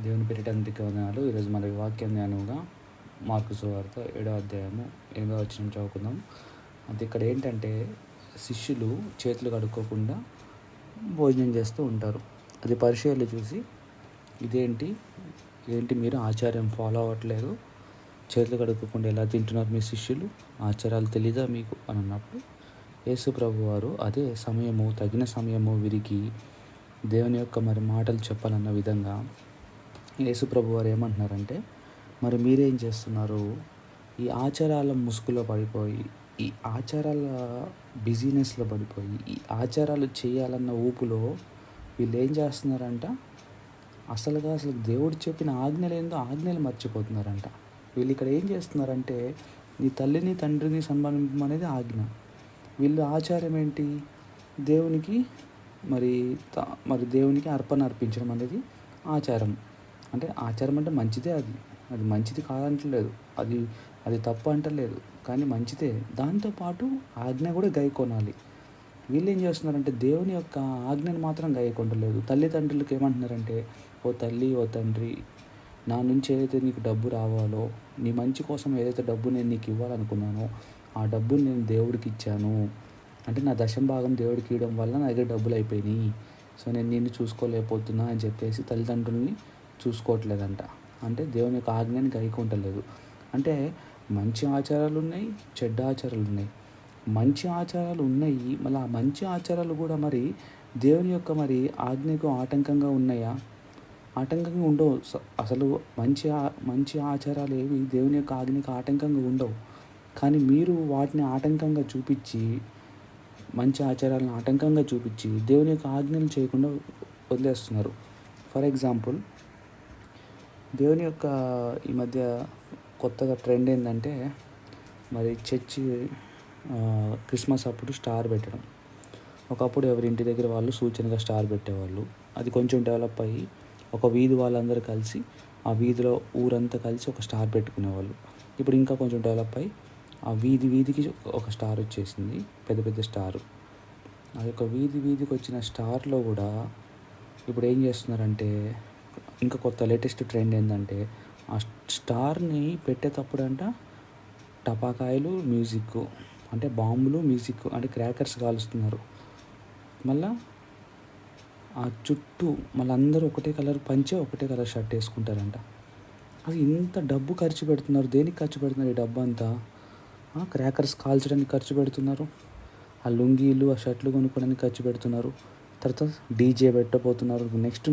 దేవుని పేరిటందుకు వందనాలు. ఈరోజు మన వాక్యం ధ్యానంగా మార్కు సువార్త 7వ అధ్యాయము 8వ వచనం చదువుకుందాం. అయితే ఇక్కడ ఏంటంటే శిష్యులు చేతులు కడుక్కోకుండా భోజనం చేస్తూ ఉంటారు. అది పరిచయులు చూసి ఏంటి మీరు ఆచార్యం ఫాలో అవ్వట్లేదు, చేతులు కడుక్కోకుండా ఎలా తింటున్నారు మీ శిష్యులు, ఆచారాలు తెలీదా మీకు అని అన్నప్పుడు యేసు ప్రభు వారు అదే సమయము, తగిన సమయము వీరికి దేవుని యొక్క మాటలు చెప్పాలన్న విధంగా యేసు ప్రభు వారు ఏమంటున్నారంటే, మరి మీరేం చేస్తున్నారు? ఈ ఆచారాల ముసుగులో పడిపోయి, ఈ ఆచారాల బిజీనెస్లో పడిపోయి, ఈ ఆచారాలు చేయాలన్న ఊపులో వీళ్ళు ఏం చేస్తున్నారంట, అసలు దేవుడు చెప్పిన ఆజ్ఞలు మర్చిపోతున్నారంట. వీళ్ళు ఇక్కడ ఏం చేస్తున్నారంటే, నీ తల్లిని తండ్రిని సన్మానించడం అనేది ఆజ్ఞ. వీళ్ళు ఆచారం ఏంటి, దేవునికి దేవునికి అర్పణ అర్పించడం అనేది ఆచారం. అంటే ఆచారం అంటే మంచిదే, అది మంచిది కాదంటలేదు, అది తప్పు అంటలేదు, కానీ మంచిదే. దాంతోపాటు ఆజ్ఞ కూడా గైకొనాలి. వీళ్ళు ఏం చేస్తున్నారంటే దేవుని యొక్క ఆజ్ఞను మాత్రం గైకొనలేదు. తల్లిదండ్రులకు ఏమంటున్నారంటే, ఓ తల్లి ఓ తండ్రి, నా నుంచి ఏదైతే నీకు డబ్బు రావాలో, నీ మంచి కోసం ఏదైతే డబ్బు నేను నీకు ఇవ్వాలనుకున్నానో ఆ డబ్బుని నేను దేవుడికి ఇచ్చాను. అంటే నా భాగం దేవుడికి ఇవ్వడం వల్ల నా దగ్గర డబ్బులు అయిపోయినాయి, సో నేను నిన్ను చూసుకోలేకపోతున్నా అని చెప్పేసి తల్లిదండ్రుల్ని చూసుకోవట్లేదంట. అంటే దేవుని యొక్క ఆజ్ఞని గైకొనట్లేదు. అంటే మంచి ఆచారాలు ఉన్నాయి, చెడ్డ ఆచారాలు ఉన్నాయి. మంచి ఆచారాలు ఉన్నాయి, మళ్ళీ ఆ మంచి ఆచారాలు కూడా మరి దేవుని యొక్క ఆజ్ఞకు ఆటంకంగా ఉన్నాయా? ఆటంకంగా ఉండవు. అసలు మంచి ఆచారాలు ఏవి దేవుని యొక్క ఆజ్ఞకు ఆటంకంగా ఉండవు. కానీ మీరు వాటిని ఆటంకంగా చూపించి, మంచి ఆచారాలను ఆటంకంగా చూపించి దేవుని యొక్క ఆజ్ఞలు చేయకుండా వదిలేస్తున్నారు. ఫర్ ఎగ్జాంపుల్, దేవుని యొక్క ఈ మధ్య కొత్తగా ట్రెండ్ ఏంటంటే, చర్చి క్రిస్మస్ అప్పుడు స్టార్ పెట్టడం. ఒకప్పుడు ఎవరి ఇంటి దగ్గర వాళ్ళు సూచనగా స్టార్ పెట్టేవాళ్ళు. అది కొంచెం డెవలప్ అయ్యి ఒక వీధి వాళ్ళందరూ కలిసి ఆ వీధిలో ఊరంతా కలిసి ఒక స్టార్ పెట్టుకునేవాళ్ళు. ఇప్పుడు ఇంకా కొంచెం డెవలప్ అయ్యి ఆ వీధికి ఒక స్టార్ వచ్చేసింది, పెద్ద స్టారు. ఆ యొక్క వీధికి వచ్చిన స్టార్లో కూడా ఇప్పుడు ఏం చేస్తున్నారంటే, ఇంకా కొత్త లేటెస్ట్ ట్రెండ్ ఏంటంటే, ఆ స్టార్ని పెట్టేటప్పుడు టపాకాయలు మ్యూజిక్, అంటే బాంబులు మ్యూజిక్, అంటే క్రాకర్స్ కాలుస్తున్నారు. మళ్ళీ ఆ చుట్టూ అందరూ ఒకటే కలర్ పంచే, ఒకటే కలర్ షర్ట్ వేసుకుంటారంట. అది ఇంత డబ్బు ఖర్చు పెడుతున్నారు. దేనికి ఖర్చు పెడుతున్నారు? ఈ డబ్బు అంతా క్రాకర్స్ కాల్చడానికి ఖర్చు పెడుతున్నారు, ఆ లుంగీలు ఆ షర్ట్లు కొనుక్కోవడానికి ఖర్చు పెడుతున్నారు. తర్వాత డీజే పెట్టబోతున్నారు.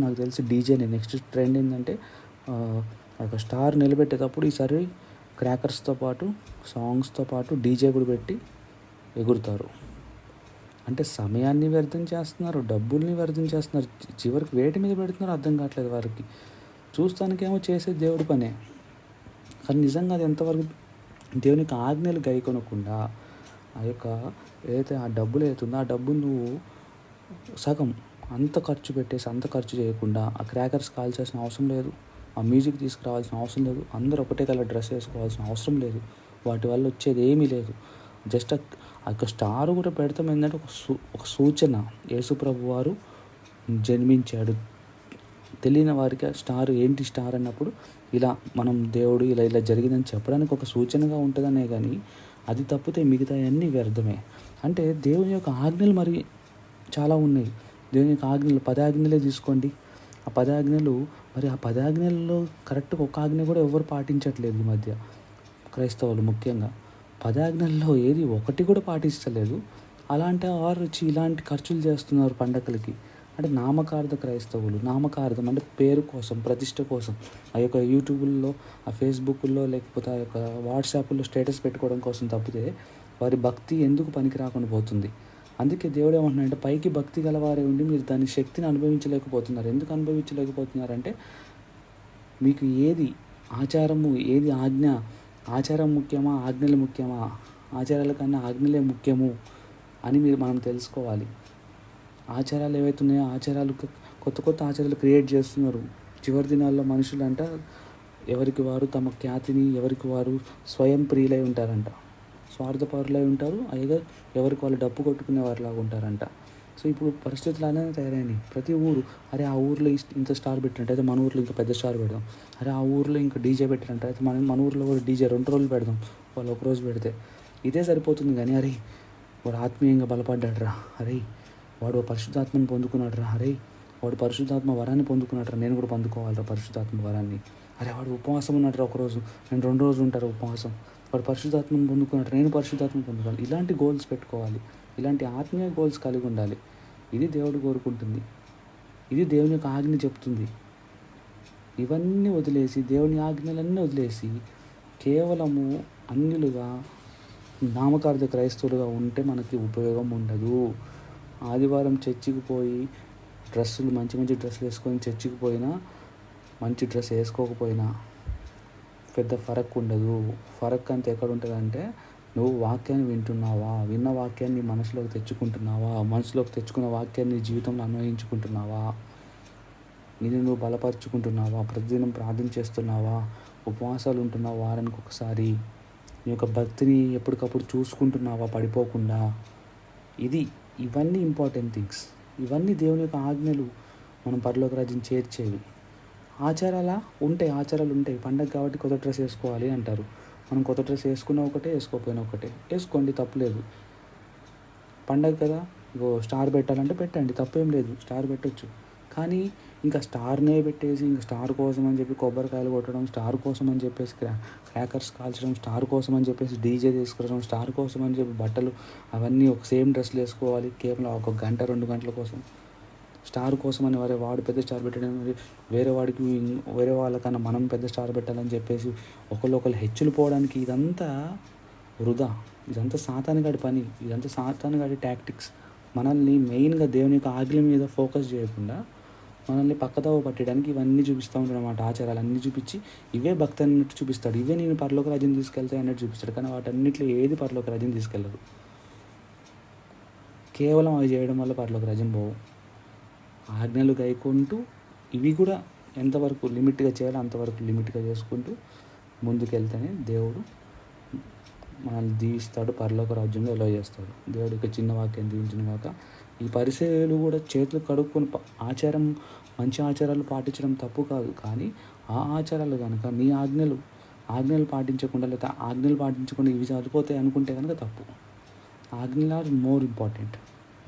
నాకు తెలిసి నెక్స్ట్ ట్రెండ్ ఏంటంటే, ఒక స్టార్ నిలబెట్టేటప్పుడు ఈసారి క్రాకర్స్తో పాటు సాంగ్స్తో పాటు డీజే కూడా పెట్టి ఎగురుతారు. అంటే సమయాన్ని వ్యర్థం చేస్తున్నారు, డబ్బుల్ని వ్యర్థం చేస్తున్నారు. చివరికి వేటి మీద పెడుతున్నారు అర్థం కావట్లేదు వారికి. చూస్తానికేమో చేసేది దేవుడి పనే, కానీ నిజంగా అది ఎంతవరకు దేవునికి ఆజ్ఞలు గైకొనకుండా ఆ యొక్క ఏదైతే ఆ డబ్బులు అవుతుందో ఆ డబ్బును నువ్వు సగం అంత ఖర్చు చేయకుండా ఆ క్రాకర్స్ కాల్చాల్సిన అవసరం లేదు, ఆ మ్యూజిక్ తీసుకురావాల్సిన అవసరం లేదు, అందరూ ఒకటే కలర్ డ్రెస్ వేసుకోవాల్సిన అవసరం లేదు. వాటి వల్ల వచ్చేది ఏమీ లేదు. జస్ట్ ఆ యొక్క స్టార్ కూడా పెడతాం ఏంటంటే ఒక సూచన. యేసుప్రభు వారు జన్మించాడు, తెలియని వారికి ఆ స్టార్ ఏంటి స్టార్ అన్నప్పుడు ఇలా మనం దేవుడు ఇలా జరిగిందని చెప్పడానికి ఒక సూచనగా ఉంటుందనే కానీ అది తప్పితే మిగతా అన్నీ వ్యర్థమే. అంటే దేవుని యొక్క ఆజ్ఞలు చాలా ఉన్నాయి. దేవుని యొక్క ఆజ్ఞలు 10 ఆజ్ఞలే తీసుకోండి. ఆ 10 ఆజ్ఞలు ఆ 10 ఆజ్ఞలలో కరెక్ట్గా ఒక ఆజ్ఞ కూడా ఎవరు పాటించట్లేదు ఈ మధ్య, క్రైస్తవులు ముఖ్యంగా. 10 ఆజ్ఞల్లో ఏది ఒకటి కూడా పాటించలేదు. అలాంటి వారు వచ్చి ఇలాంటి ఖర్చులు చేస్తున్నారు పండగలకి. అంటే క్రైస్తవులు నామకార్థం, అంటే పేరు కోసం, ప్రతిష్ట కోసం ఆ యొక్క యూట్యూబ్లో, ఆ ఫేస్బుక్లో, లేకపోతే ఆ యొక్క వాట్సాప్లో స్టేటస్ పెట్టుకోవడం కోసం తప్పితే వారి భక్తి ఎందుకు పనికి రాకుండా పోతుంది. అందుకే దేవుడు ఏమంటున్నాడంటే, పైకి భక్తి గలవారే ఉండి మీరు దాని శక్తిని అనుభవించలేకపోతున్నారు. ఎందుకు అనుభవించలేకపోతున్నారంటే, మీకు ఏది ఆచారము, ఏది ఆజ్ఞ, ఆచారం ముఖ్యమా ఆజ్ఞలు ముఖ్యమా, ఆచారాల కన్నా ఆజ్ఞలే ముఖ్యము అని మనం తెలుసుకోవాలి. ఆచారాలు ఏవైతే ఉన్నాయో కొత్త ఆచారాలు క్రియేట్ చేస్తున్నారు. చివరి దినాల్లో మనుషులంట ఎవరికి వారు తమ ఖ్యాతిని, ఎవరికి వారు స్వయం ప్రియులై ఉంటారంట, స్వార్థపరులై ఉంటారు. అయిగా ఎవరికి వాళ్ళు డప్పు కొట్టుకునే వారిలాగా ఉంటారంట. సో ఇప్పుడు పరిస్థితులు అలానే తయారైనాయి. ప్రతి ఊరు అరే ఆ ఊర్లో ఇంత స్టార్ పెట్టినట్టు అయితే మన ఊర్లో ఇంకా పెద్ద స్టార్ పెడదాం. అరే ఆ ఊర్లో ఇంకా డీజే పెట్టినట్టు అయితే మన ఊర్లో కూడా డీజే 2 రోజులు పెడదాం. వాళ్ళు ఒక రోజు పెడితే ఇదే సరిపోతుంది. కానీ అరే వాడు ఆత్మీయంగా బలపడ్డాడు రా, అరే వాడు పరిశుద్ధాత్మని పొందుకున్నాడు రా, అరే వాడు పరిశుద్ధాత్మ వరాన్ని పొందుకున్నాడు రా, నేను కూడా పొందుకోవాలిరా పరిశుద్ధాత్మ వరాన్ని. అరే వాడు ఉపవాసం ఉన్నాడు రా ఒకరోజు, నేను 2 రోజులు ఉంటారు ఉపవాసం. వాడు పరిశుద్ధాత్మను పొందుకున్నాడు, నేను పరిశుద్ధాత్మను పొందుకోవాలి. ఇలాంటి గోల్స్ పెట్టుకోవాలి. ఇలాంటి ఆత్మీయ గోల్స్ కలిగి ఉండాలి. ఇది దేవుడు కోరుకుంటుంది. ఇది దేవుని యొక్క ఆజ్ఞ చెప్తుంది. ఇవన్నీ వదిలేసి, దేవుని ఆజ్ఞలన్నీ వదిలేసి కేవలము అన్యులుగా నామకార్థ క్రైస్తవులుగా ఉంటే మనకి ఉపయోగం ఉండదు. ఆదివారం చర్చికి పోయి మంచి మంచి డ్రెస్సులు వేసుకొని చర్చికి పోయినా, మంచి డ్రెస్ వేసుకోకపోయినా పెద్ద ఫరక్ ఉండదు. ఫరక్ అంతా ఎక్కడ ఉంటుందంటే నువ్వు వాక్యాన్ని వింటున్నావా, విన్న వాక్యాన్ని మనసులోకి తెచ్చుకుంటున్నావా, మనసులోకి తెచ్చుకున్న వాక్యాన్ని జీవితంలో అన్వయించుకుంటున్నావా, నిన్ను నువ్వు బలపరుచుకుంటున్నావా, ప్రతిదినం ప్రార్థన చేస్తున్నావా, ఉపవాసాలు ఉంటున్నావా, వారానికి ఒకసారి నీ యొక్క భక్తిని ఎప్పటికప్పుడు చూసుకుంటున్నావా పడిపోకుండా. ఇవన్నీ ఇంపార్టెంట్ థింగ్స్. ఇవన్నీ దేవుని యొక్క ఆజ్ఞలు మనం పరలోక రాజ్యం చేర్చేవి. ఆచారాలు ఉంటాయి. పండగ కాబట్టి కొత్త డ్రెస్ వేసుకోవాలి అంటారు. మనం కొత్త డ్రెస్ వేసుకున్న ఒకటే, వేసుకోకపోయినా ఒకటే. వేసుకోండి, తప్పులేదు. పండగ కదా, స్టార్ పెట్టాలంటే పెట్టండి, తప్పేం లేదు, స్టార్ పెట్టొచ్చు. కానీ ఇంకా స్టార్నే పెట్టేసి ఇంకా స్టార్ కోసం అని చెప్పి కొబ్బరికాయలు కొట్టడం, స్టార్ కోసం అని చెప్పేసి క్రాకర్స్ కాల్చడం, స్టార్ కోసం అని చెప్పేసి డీజే తీసుకురావడం, స్టార్ కోసం అని చెప్పి బట్టలు అవన్నీ ఒక సేమ్ డ్రెస్సులు వేసుకోవాలి కేవలం 1 గంట 2 గంటల కోసం. స్టార్ కోసం అని వాడు పెద్ద స్టార్ పెట్టడం, వేరే వాళ్ళకన్నా మనం పెద్ద స్టార్ పెట్టాలని చెప్పేసి ఒకళ్ళు హెచ్చులు పోవడానికి ఇదంతా వృధా. ఇదంతా సాతానుగాడి పని, ఇదంతా సాతానుగాడి టాక్టిక్స్. మనల్ని మెయిన్గా దేవుని యొక్క ఆజ్ఞల మీద ఫోకస్ చేయకుండా మనల్ని పక్కదోవ పట్టడానికి ఇవన్నీ చూపిస్తూ ఉంటాడు అన్నమాట. ఆచారాలు అన్నీ చూపించి ఇవే భక్తి అన్నట్టు చూపిస్తాడు, ఇవే నేను పరలోక రాజ్యం తీసుకెళ్తాయి అన్నట్టు చూపిస్తాడు. కానీ వాటన్నిటిలో ఏది పరలోక రాజ్యం తీసుకెళ్ళదు. కేవలం అవి చేయడం వల్ల పరలోక రాజ్యం పోవు. ఆజ్ఞలు గైకుంటూ ఇవి కూడా ఎంతవరకు లిమిట్గా చేయాలో అంతవరకు లిమిట్గా చేసుకుంటూ ముందుకెళ్తేనే దేవుడు మనల్ని దీవిస్తాడు, పరలోక రాజ్యంలో ఎలో చేస్తాడు. దేవుడి యొక్క చిన్న వాక్యం దీవించిన కాక ఈ పరిసయ్యులు కూడా చేతులు కడుక్కొని మంచి ఆచారాలు పాటించడం తప్పు కాదు. కానీ ఆ ఆచారాలు కనుక నీ ఆజ్ఞలు పాటించకుండా, లేదా ఆజ్ఞలు పాటించకుండా ఇవి సరిపోతాయి అనుకుంటే కనుక తప్పు. ఆజ్ఞలు ఆర్ మోర్ ఇంపార్టెంట్.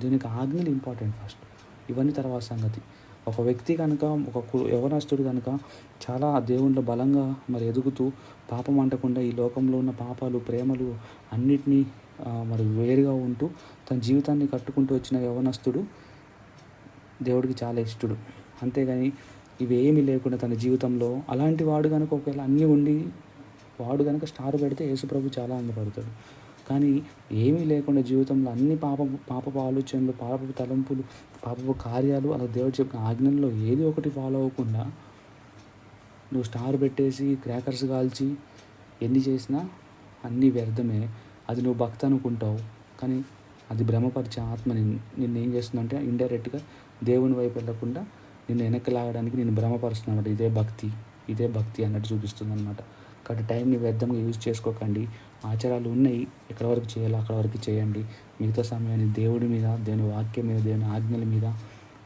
దీనికి ఆజ్ఞలు ఇంపార్టెంట్ ఫస్ట్, ఇవన్నీ తర్వాత సంగతి. ఒక వ్యక్తి కనుక, యవనస్తుడు కనుక చాలా దేవుళ్ళ బలంగా ఎదుగుతూ పాపం అంటకుండా ఈ లోకంలో ఉన్న పాపాలు, ప్రేమలు అన్నిటినీ వేరుగా ఉంటూ తన జీవితాన్ని కట్టుకుంటూ వచ్చిన యవనస్తుడు దేవుడికి చాలా ఇష్టడు. అంతేగాని ఇవేమీ లేకుండా తన జీవితంలో అలాంటి వాడు కనుక ఒకవేళ అన్నీ ఉండి వాడు కనుక స్టార్ పెడితే యేసుప్రభు చాలా ఆనందపడతాడు. కానీ ఏమీ లేకుండా జీవితంలో అన్ని పాపపు ఆలోచనలు, పాపపు తలంపులు, పాపపు కార్యాలు, అలా దేవుడు చెప్పిన ఆజ్ఞల్లో ఏది ఒకటి ఫాలో అవ్వకుండా నువ్వు స్టార్ పెట్టేసి క్రాకర్స్ కాల్చి ఎన్ని చేసినా అన్నీ వ్యర్థమే. అది నువ్వు భక్తి అనుకుంటావు, కానీ అది భ్రమపరిచే ఆత్మ నిన్ను ఏం చేస్తుందంటే ఇండైరెక్ట్గా దేవుని వైపు వెళ్ళకుండా నిన్ను వెనక్కి లాగడానికి నిన్ను భ్రమపరుస్తుంది అన్నమాట. ఇదే భక్తి అన్నట్టు చూపిస్తుంది అనమాట. కాబట్టి టైంని వ్యర్థంగా యూజ్ చేసుకోకండి. ఆచారాలు ఉన్నాయి, ఎక్కడి వరకు చేయాలో అక్కడ వరకు చేయండి. మిగతా సమయాన్ని దేవుడి మీద, దేవుని వాక్యం మీద, దేవుని ఆజ్ఞల మీద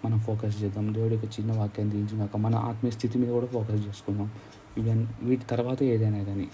మనం ఫోకస్ చేద్దాం. దేవుడి యొక్క చిన్న వాక్యాన్ని దించినాక మన ఆత్మీయ స్థితి మీద కూడా ఫోకస్ చేసుకుందాం. వీటి తర్వాత ఏదైనా కానీ